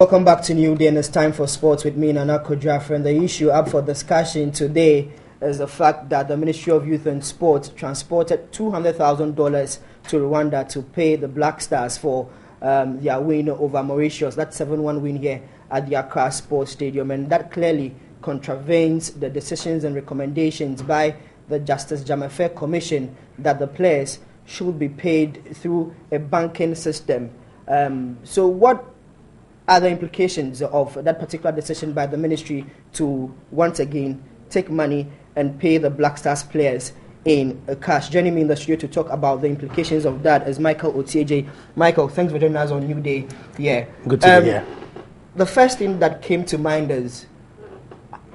Welcome back to NewDay, and it's time for sports with me, Nana Kodrafa. And the issue up for discussion today is the fact that the Ministry of Youth and Sport transported $200,000 to Rwanda to pay the Black Stars for their win over Mauritius. That 7-1 win here at the Accra Sports Stadium. And that clearly contravenes the decisions and recommendations by the Justice Jamafe Commission that the players should be paid through a banking system. So what are the implications of that particular decision by the ministry to once again take money and pay the Black Stars players in cash? Joining me in the studio to talk about the implications of that is Michael Otieje. Michael, thanks for joining us on NewDay. Yeah, good to be here. The first thing that came to mind is,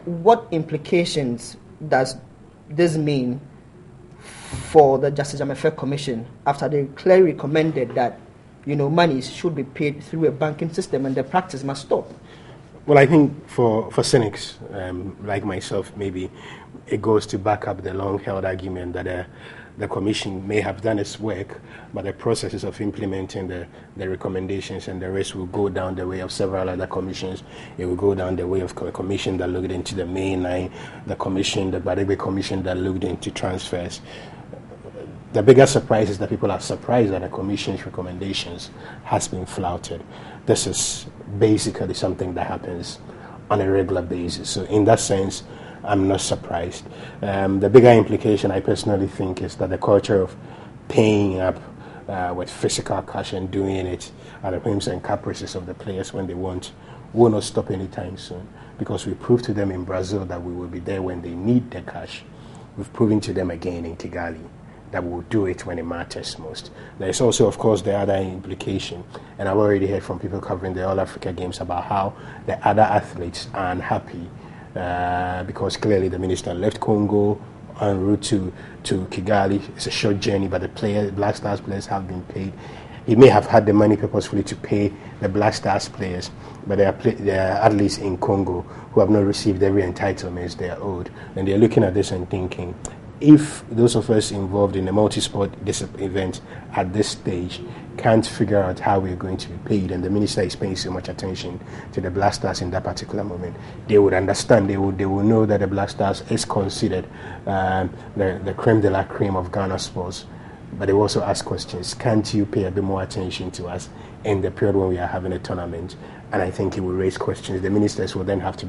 what implications does this mean for the Justice Jamafe Commission after they clearly recommended that monies should be paid through a banking system and the practice must stop? Well, I think for cynics like myself, maybe it goes to back up the long-held argument that the Commission may have done its work, but the processes of implementing the recommendations and the rest will go down the way of several other commissions. It will go down the way of a commission that looked into the main line, the Badegbe Commission that looked into transfers. The bigger surprise is that people are surprised that the Commission's recommendations has been flouted. This is basically something that happens on a regular basis. So in that sense, I'm not surprised. The bigger implication, I personally think, is that the culture of paying up with physical cash and doing it at the whims and caprices of the players when they want will not stop anytime soon, because we proved to them in Brazil that we will be there when they need the cash. We've proven to them again in Kigali that will do it when it matters most. There is also, of course, the other implication, and I've already heard from people covering the All Africa Games about how the other athletes are unhappy because clearly the minister left Congo en route to Kigali. It's a short journey, but the Black Stars players have been paid. He may have had the money purposefully to pay the Black Stars players, but there are athletes in Congo who have not received every entitlements they are owed, and they're looking at this and thinking, if those of us involved in a multi-sport event at this stage can't figure out how we're going to be paid, and the minister is paying so much attention to the Black Stars in that particular moment, they would understand, they will know that the Black Stars is considered the creme de la creme of Ghana sports. But they also ask questions. Can't you pay a bit more attention to us in the period when we are having a tournament? And I think it will raise questions. The ministers will then have to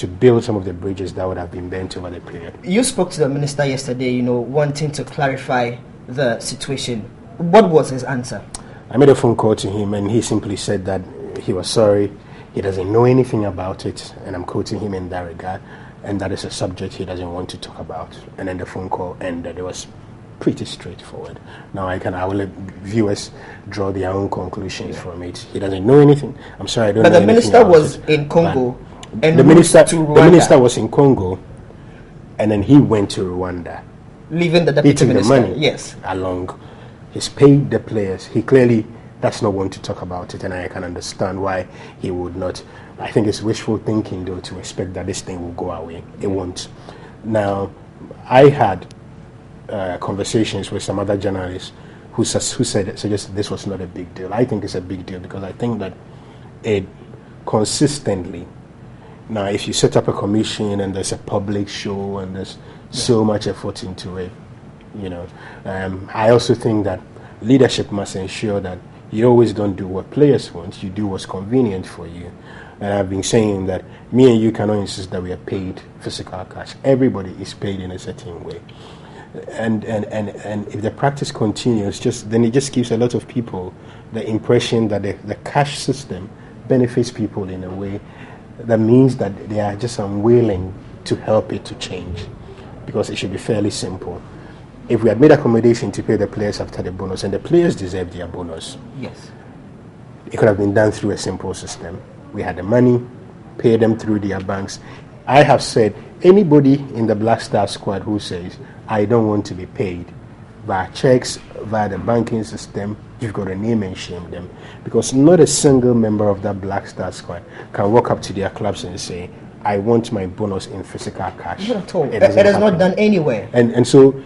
build some of the bridges that would have been bent over the period. You spoke to the minister yesterday, wanting to clarify the situation. What was his answer? I made a phone call to him, and he simply said that he was sorry, he doesn't know anything about it, and I'm quoting him in that regard, and that is a subject he doesn't want to talk about. And then the phone call ended. It was pretty straightforward. Now I will let viewers draw their own conclusions from it. He doesn't know anything. I'm sorry, I don't know anything. But the minister was in Congo, and the minister was in Congo, and then he went to Rwanda, leaving the deputy minister. The money along. He's paid the players. He clearly does not want to talk about it, and I can understand why he would not. I think it's wishful thinking, though, to expect that this thing will go away. It won't. Now, I had conversations with some other journalists who suggested this was not a big deal. I think it's a big deal because I think that it consistently, now if you set up a commission and there's a public show and there's so much effort into it, I also think that leadership must ensure that you always don't do what players want, you do what's convenient for you. And I've been saying that me and you cannot insist that we are paid physical cash. Everybody is paid in a certain way. And if the practice continues, then it just gives a lot of people the impression that the cash system benefits people in a way that means that they are just unwilling to help it to change, because it should be fairly simple. If we had made accommodation to pay the players after the bonus, and the players deserve their bonus, yes, it could have been done through a simple system. We had the money, pay them through their banks. I have said, anybody in the Black Star squad who says, I don't want to be paid via checks, via the banking system, you've got to name and shame them. Because not a single member of that Black Star squad can walk up to their clubs and say, I want my bonus in physical cash. Not at all. It is not done anywhere. And so,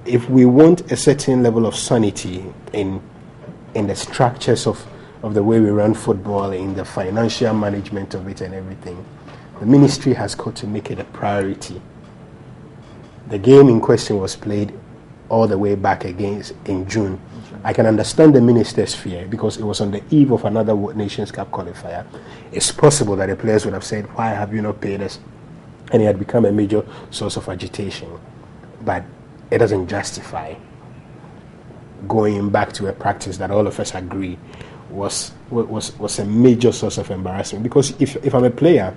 if we want a certain level of sanity in the structures of of the way we run football, in the financial management of it and everything, the ministry has got to make it a priority. The game in question was played all the way back against in June. I can understand the minister's fear because it was on the eve of another Nations Cup qualifier. It's possible that the players would have said, why have you not paid us? And it had become a major source of agitation. But it doesn't justify going back to a practice that all of us agree was a major source of embarrassment. Because if I'm a player,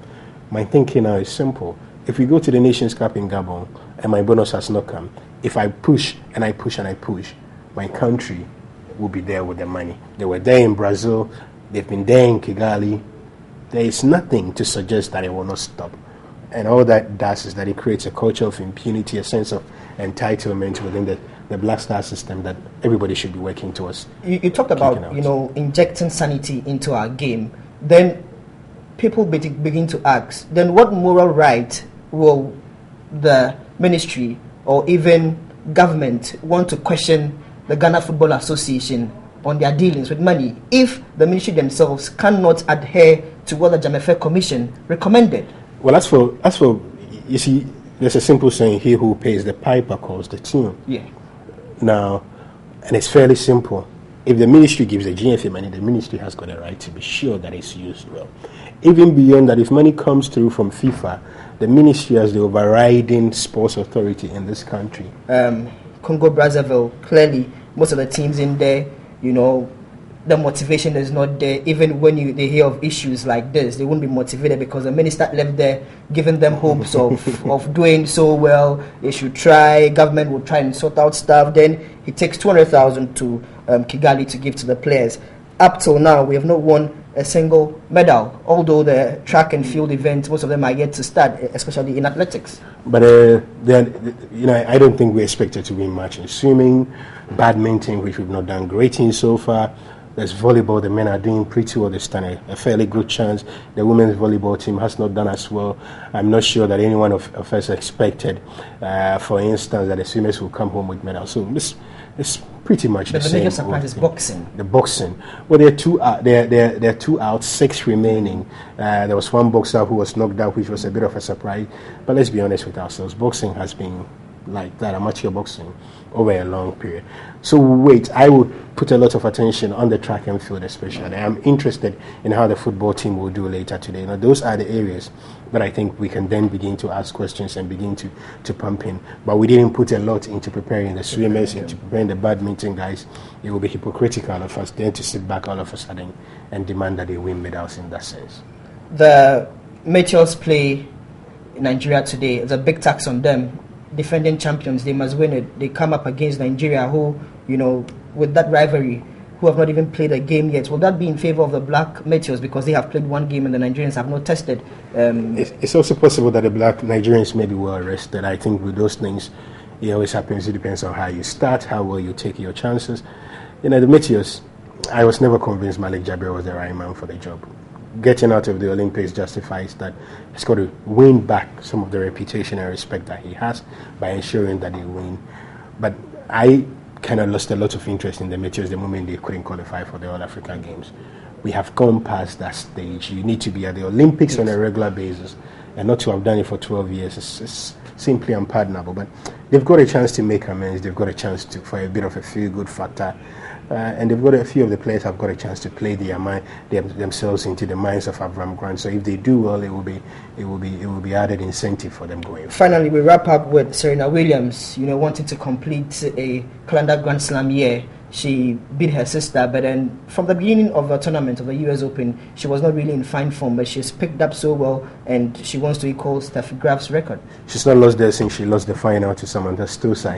my thinking now is simple. If we go to the Nations Cup in Gabon and my bonus has not come, if I push and I push and I push, my country will be there with the money. They were there in Brazil, they've been there in Kigali. There is nothing to suggest that it will not stop. And all that does is that it creates a culture of impunity, a sense of entitlement within the Black Star system that everybody should be working towards. You talked about, injecting sanity into our game. Then people begin to ask, then what moral right will the ministry or even government want to question the Ghana Football Association on their dealings with money if the ministry themselves cannot adhere to what the Jamefe Commission recommended? Well, as for you see, there's a simple saying: "He who pays the piper calls the tune." Yeah. Now, and it's fairly simple. If the ministry gives the GFA money, the ministry has got a right to be sure that it's used well. Even beyond that, if money comes through from FIFA, the ministry has the overriding sports authority in this country. Congo Brazzaville, clearly, most of the teams in there, the motivation is not there. Even when they hear of issues like this, they won't be motivated because the minister left there giving them hopes of doing so well. They should try, government will try and sort out stuff. Then he takes 200,000 to Kigali to give to the players. Up till now, we have not won a single medal, although the track and field events, most of them are yet to start, especially in athletics. But I don't think we expected to win much in swimming, badminton, which we've not done great in so far. There's volleyball, the men are doing pretty well. They stand a fairly good chance. The women's volleyball team has not done as well. I'm not sure that anyone of us expected, for instance, that the swimmers will come home with medals. So it's pretty much the same. But the major surprise is boxing. The boxing. Well, there are two out, 6 remaining. There was one boxer who was knocked out, which was a bit of a surprise. But let's be honest with ourselves. Boxing has been like that, amateur boxing, over a long period. So I would put a lot of attention on the track and field especially. I'm interested in how the football team will do later today. Those are the areas that I think we can then begin to ask questions and begin to pump in. But we didn't put a lot into preparing the swimmers, into preparing the badminton guys. It would be hypocritical of us then to sit back all of a sudden and demand that they win medals in that sense. The Meteors play in Nigeria today. It's a big tax on them. Defending champions, they must win it. They come up against Nigeria, who, with that rivalry, who have not even played a game yet. Will that be in favor of the Black Meteors because they have played one game and the Nigerians have not tested? It's also possible that the Black Nigerians may be well rested. I think with those things, it always happens. It depends on how you start, how well you take your chances. The Meteors, I was never convinced Malik Jabir was the right man for the job. Getting out of the Olympics justifies that he's got to win back some of the reputation and respect that he has by ensuring that they win. But I kind of lost a lot of interest in the Meteors the moment they couldn't qualify for the All Africa Games. We have gone past that stage. You need to be at the Olympics on a regular basis, and not to have done it for 12 years is simply unpardonable. But they've got a chance to make amends. They've got a chance for a bit of a feel-good factor. And they've got a few of the players have got a chance to play themselves into the minds of Avram Grant. So if they do well, it will be added incentive for them going forward. Finally, we wrap up with Serena Williams. Wanting to complete a calendar Grand Slam year. She beat her sister, but then from the beginning of the tournament of the US Open, she was not really in fine form. But she's picked up so well, and she wants to equal Steffi Graf's record. She's not lost there since she lost the final to Samantha Stosur.